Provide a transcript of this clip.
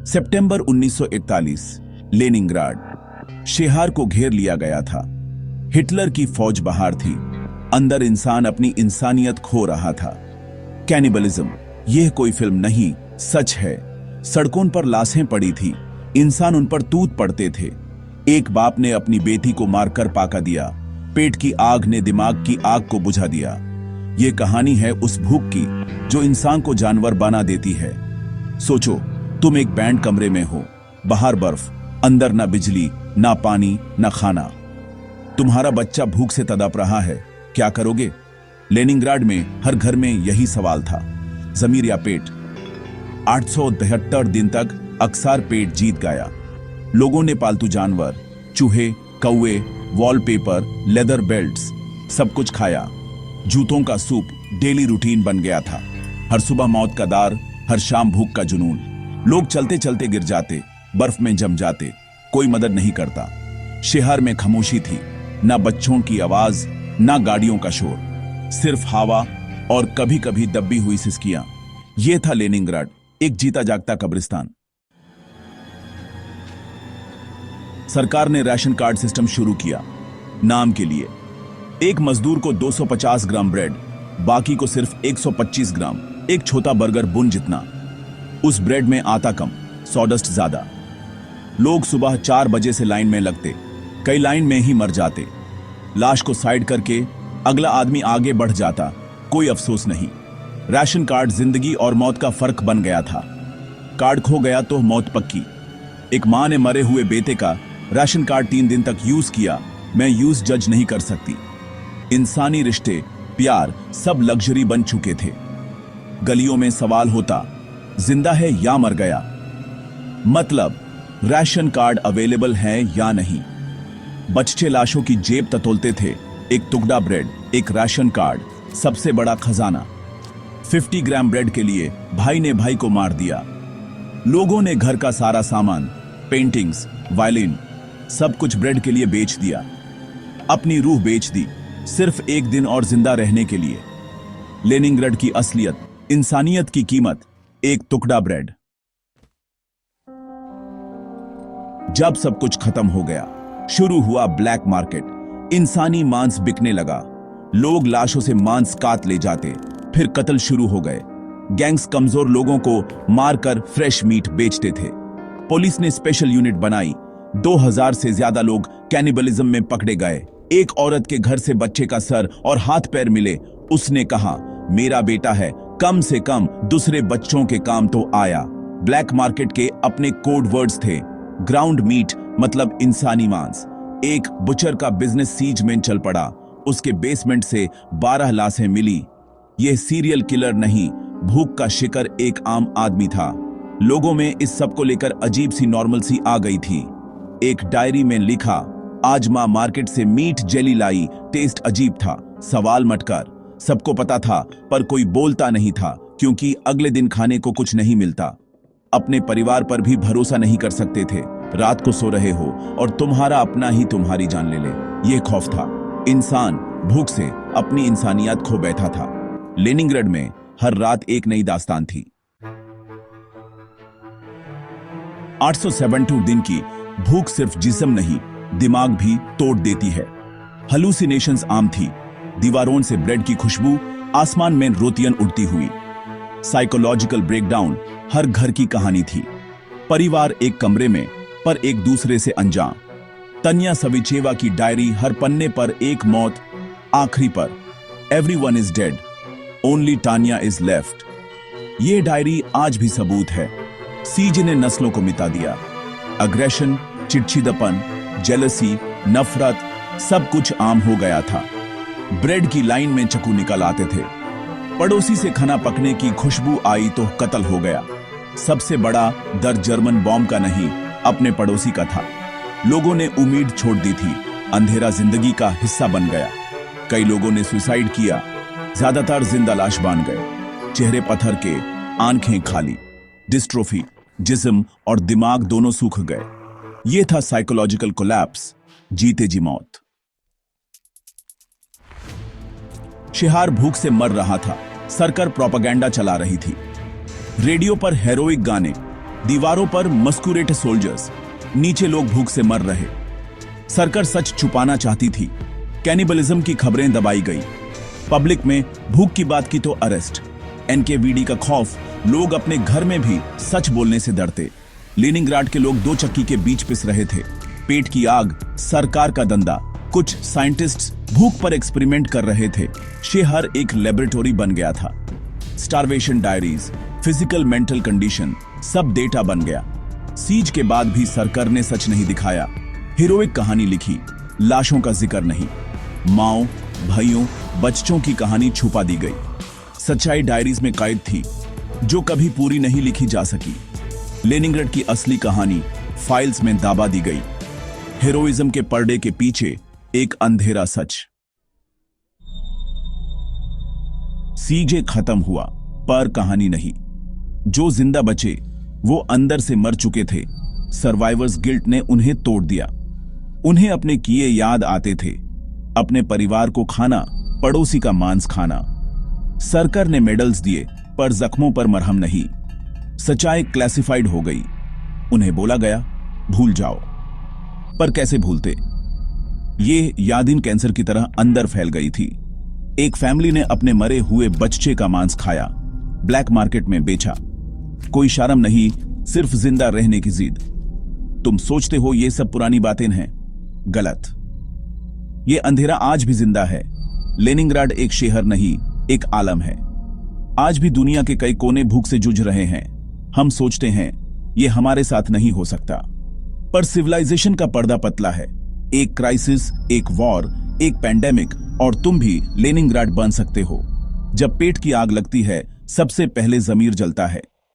सितंबर 1941 Leningrad शेहार को घेर लिया गया था। हिटलर की फौज बाहर थी, अंदर इंसान अपनी इंसानियत खो रहा था। कैनिबलिज्म यह कोई फिल्म नहीं, सच है। सड़कों पर लाशें पड़ी थी, इंसान उन पर टूट पड़ते थे। एक बाप ने अपनी बेटी को मारकर पाका दिया, पेट की आग ने दिमाग की आग को बुझा दिया। यह कहानी है उस भूख की जो इंसान को जानवर बना देती है। सोचो, तुम एक बैंड कमरे में हो, बाहर बर्फ, अंदर ना बिजली, ना पानी, ना खाना। तुम्हारा बच्चा भूख से तड़प रहा है, क्या करोगे? लेनिनग्राड में हर घर में यही सवाल था, जमीर या पेट। 873 दिन तक अक्सर पेट जीत गया। लोगों ने पालतू जानवर, चूहे, कौवे, वॉलपेपर, लेदर बेल्ट्स, सब कुछ खाया। जूतों का सूप डेली रूटीन बन गया था। हर सुबह मौत का दार, हर शाम भूख का जुनून। लोग चलते चलते गिर जाते, बर्फ में जम जाते, कोई मदद नहीं करता। शहर में खामोशी थी, ना बच्चों की आवाज, ना गाड़ियों का शोर, सिर्फ हवा और कभी कभी दबी हुई सिसकियां। यह था लेनिनग्राड, एक जीता जागता कब्रिस्तान। सरकार ने राशन कार्ड सिस्टम शुरू किया, नाम के लिए। एक मजदूर को 250 ग्राम ब्रेड, बाकी को सिर्फ 125 ग्राम, एक छोटा बर्गर बुन जितना। उस ब्रेड में आटा कम, सॉडस्ट ज्यादा। लोग सुबह 4 बजे से लाइन में लगते, कई लाइन में ही मर जाते। लाश को साइड करके अगला आदमी आगे बढ़ जाता, कोई अफसोस नहीं। राशन कार्ड जिंदगी और मौत का फर्क बन गया था। कार्ड खो गया तो मौत पक्की। एक मां ने मरे हुए बेटे का राशन कार्ड 3 दिन तक यूज किया। मैं यूज जज नहीं कर सकती। इंसानी रिश्ते, प्यार, सब लग्जरी बन चुके थे। गलियों में सवाल होता, जिंदा है या मर गया? मतलब राशन कार्ड अवेलेबल है या नहीं। बच्चे लाशों की जेब टटोलते थे। एक टुकड़ा ब्रेड, एक राशन कार्ड, सबसे बड़ा खजाना। 50 ग्राम ब्रेड के लिए भाई ने भाई को मार दिया। लोगों ने घर का सारा सामान, पेंटिंग्स, वायलिन, सब कुछ ब्रेड के लिए बेच दिया। अपनी रूह बेच दी, सिर्फ एक दिन और जिंदा रहने के लिए। लेनिनग्राड की असलियत, इंसानियत की कीमत, एक टुकड़ा ब्रेड। जब सब कुछ खत्म हो गया, शुरू हुआ ब्लैक मार्केट। इंसानी मांस बिकने लगा। लोग लाशों से मांस काट ले जाते, फिर कत्ल शुरू हो गए। गैंग्स कमजोर लोगों को मारकर फ्रेश मीट बेचते थे। पुलिस ने स्पेशल यूनिट बनाई। 2000 से ज्यादा लोग कैनिबलिज्म में पकड़े गए। एक औरत के घर से बच्चे का सर और हाथ पैर मिले। उसने कहा, मेरा बेटा है, कम से कम दूसरे बच्चों के काम तो आया। ब्लैक मार्केट के अपने कोड वर्ड्स थे। ग्राउंड मीट मतलब इंसानी मांस। एक बुचर का बिजनेस सीज में चल पड़ा। उसके बेसमेंट से 12 लाशें मिली। यह सीरियल किलर नहीं, भूख का शिकार एक आम आदमी था। लोगों में इस सब को लेकर अजीब सी नॉर्मलसी आ गई थी। एक डायरी में लिखा, आज मां मार्केट से मीट जेली लाई, टेस्ट अजीब था, सवाल मटकर। सबको पता था पर कोई बोलता नहीं था, क्योंकि अगले दिन खाने को कुछ नहीं मिलता। अपने परिवार पर भी भरोसा नहीं कर सकते थे। रात को सो रहे हो और तुम्हारा अपना ही तुम्हारी जान ले ले, यह खौफ था। इंसान भूख से अपनी इंसानियत खो बैठा था। लेनिनग्राड में हर रात एक नई दास्तान थी। 872 दिन की भूख सिर्फ जिस्म नहीं, दिमाग भी तोड़ देती है। हेलुसिनेशंस आम थी। दीवारों से ब्रेड की खुशबू, आसमान में रोतियां उड़ती हुई। साइकोलॉजिकल ब्रेकडाउन हर घर की कहानी थी। परिवार एक कमरे में पर एक दूसरे से अनजान। तन्या सविचेवा की डायरी, हर पन्ने पर एक मौत, आखिरी पर everyone is dead, only Tanya is left. यह डायरी आज भी सबूत है। सीज ने नस्लों को मिटा दिया। अग्रेशन, चिड़चिड़ापन, जेलसी, नफरत, सब कुछ आम हो गया था। ब्रेड की लाइन में चक्कू निकल आते थे। पड़ोसी से खाना पकने की खुशबू आई तो कत्ल हो गया। सबसे बड़ा दर्द जर्मन बॉम्ब का नहीं, अपने पड़ोसी का था। लोगों ने उम्मीद छोड़ दी थी। अंधेरा जिंदगी का हिस्सा बन गया। कई लोगों ने सुसाइड किया, ज्यादातर जिंदा लाश बन गए। चेहरे पत्थर के, आंखें खाली। डिस्ट्रोफी, जिस्म और दिमाग दोनों सूख गए। यह था साइकोलॉजिकल कोलैप्स, जीते जी मौत। शहर भूख से मर रहा था। सरकार प्रोपेगेंडा चला रही थी। रेडियो पर हेरोइक गाने, दीवारों पर मस्कुरेट सोल्जर्स, नीचे लोग भूख से मर रहे। सरकार सच छुपाना चाहती थी। कैनिबलिज्म की खबरें दबाई गई। पब्लिक में भूख की बात की तो अरेस्ट। एनकेवीडी का खौफ, लोग अपने घर में भी सच बोलने से डरते। लेनिनग्राड के लोग दो चक्की के बीच पिस रहे थे। पेट की आग, सरकार का दंदा। कुछ साइंटिस्ट्स भूख पर एक्सपेरिमेंट कर रहे थे। शहर एक लेबोरेटरी बन गया था। Starvation diaries, physical mental condition, सब डेटा बन गया। सीज के बाद भी सरकार ने सच नहीं दिखाया। हीरोइक कहानी लिखी, लाशों का जिक्र नहीं। माओ, भाइयों, बच्चों की कहानी छुपा दी गई। सच्चाई डायरीज में कैद थी, जो कभी पूरी नहीं लिखी जा सकी। लेनिनग्राड की असली कहानी फाइल्स में दाबा दी गई। हीरोइज्म के पर्दे के पीछे एक अंधेरा सच। सीजे खत्म हुआ, पर कहानी नहीं। जो जिंदा बचे वो अंदर से मर चुके थे। सर्वाइवर्स गिल्ट ने उन्हें तोड़ दिया। उन्हें अपने किए याद आते थे। अपने परिवार को खाना, पड़ोसी का मांस खाना। सरकार ने मेडल्स दिए, पर जख्मों पर मरहम नहीं। सच्चाई क्लासिफाइड हो गई। उन्हें बोला गया, भूल जाओ। पर कैसे भूलते? ये यादिन कैंसर की तरह अंदर फैल गई थी। एक फैमिली ने अपने मरे हुए बच्चे का मांस खाया, ब्लैक मार्केट में बेचा। कोई शर्म नहीं, सिर्फ जिंदा रहने की जिद। तुम सोचते हो ये सब पुरानी बातें हैं? गलत। ये अंधेरा आज भी जिंदा है। लेनिनग्राड एक शहर नहीं, एक आलम है। आज भी दुनिया के कई कोने भूख से जूझ रहे हैं। हम सोचते हैं ये हमारे साथ नहीं हो सकता, पर सिविलाइजेशन का पर्दा पतला है। एक क्राइसिस, एक वॉर, एक पैंडेमिक, और तुम भी लेनिनग्राड बन सकते हो। जब पेट की आग लगती है, सबसे पहले जमीर जलता है।